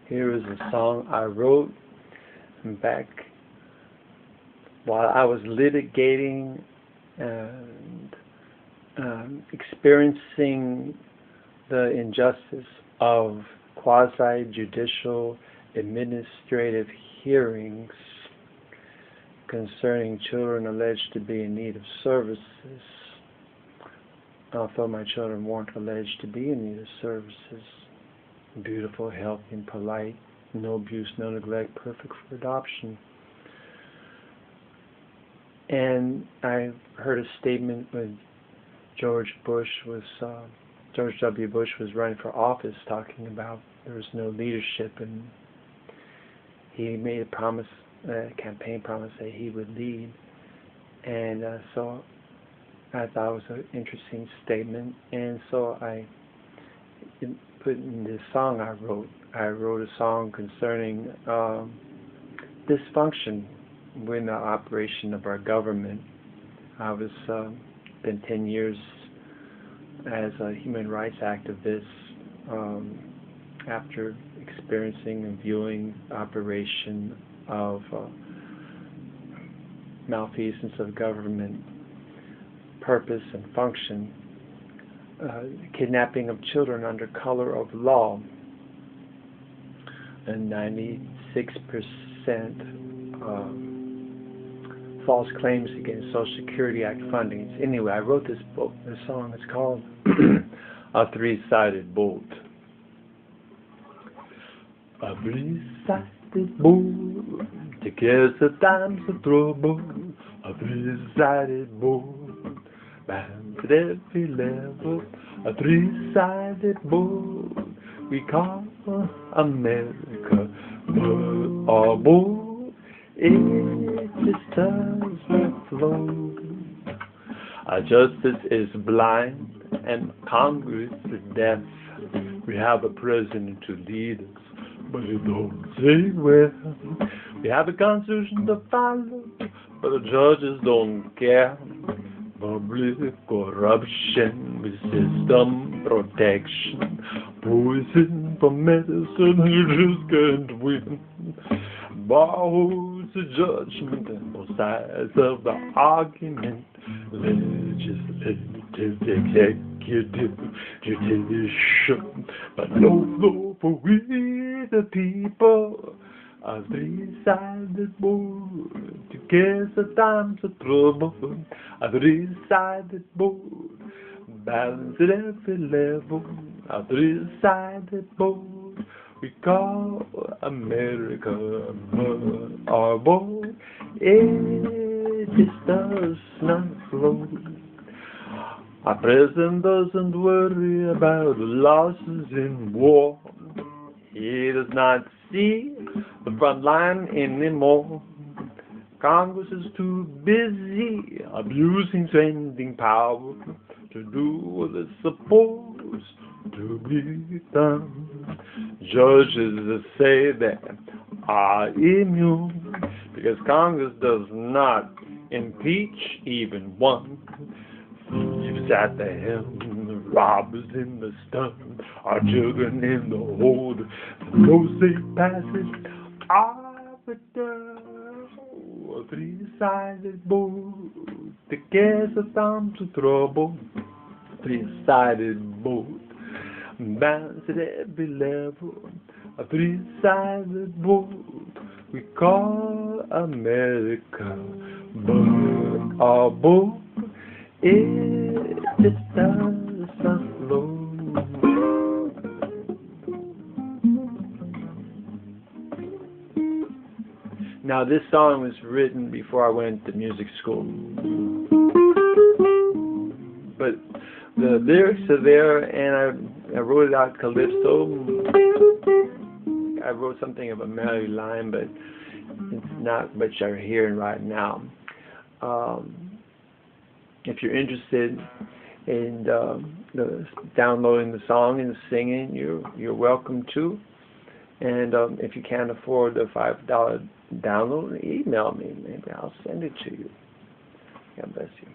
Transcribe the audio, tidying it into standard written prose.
Here is a song I wrote back while I was litigating and experiencing the injustice of quasi-judicial administrative hearings concerning children alleged to be in need of services. Although my children weren't alleged to be in need of services. Beautiful, healthy, and polite, no abuse, no neglect, perfect for adoption. And I heard a statement when George W. Bush was running for office, talking about there was no leadership, and he made a promise, a campaign promise, that he would lead. And so I thought it was an interesting statement, and so I put in this song I wrote. I wrote a song concerning dysfunction in the operation of our government. I was been 10 years as a human rights activist after experiencing and viewing operation of malfeasance of government purpose and function, kidnapping of children under color of law, and 96% false claims against Social Security Act funding. Anyway, I wrote this song. It's called A Three-Sided Boat. A three-sided boat, together times of trouble. A three-sided boat, bound at every level. A three-sided boat we call America. But our boat, it just does not float. Our justice is blind and Congress is deaf. We have a president to lead us, but it don't say well. We have a constitution to follow, but the judges don't care. Public corruption with system protection, poison for medicine, you just can't win. Borrows the judgment and both sides of the argument. Legislative, executive, judicial, but no for we the people. A three-sided boat, together times of trouble. A three-sided boat, balance at every level. A three-sided boat we call America. But our boat, it just does not float. Our president doesn't worry about losses in war. He does not see the front line anymore. Congress is too busy abusing spending power to do what is supposed to be done. Judges say they are immune because Congress does not impeach even one. Thieves at the helm, robbers in the stern, our children in the hold. No safe passage, arbiter. A three-sided boat, together times of trouble. Three-sided boat, balance at every level. A three-sided boat we call America. But our boat, it just does not float. Now, this song was written before I went to music school, but the lyrics are there, and I wrote it out Calypso. I wrote something of a melody line, but it's not what you're hearing right now. If you're interested in downloading the song and singing, you're welcome to. And if you can't afford the $5 download, email me. Maybe I'll send it to you. God bless you.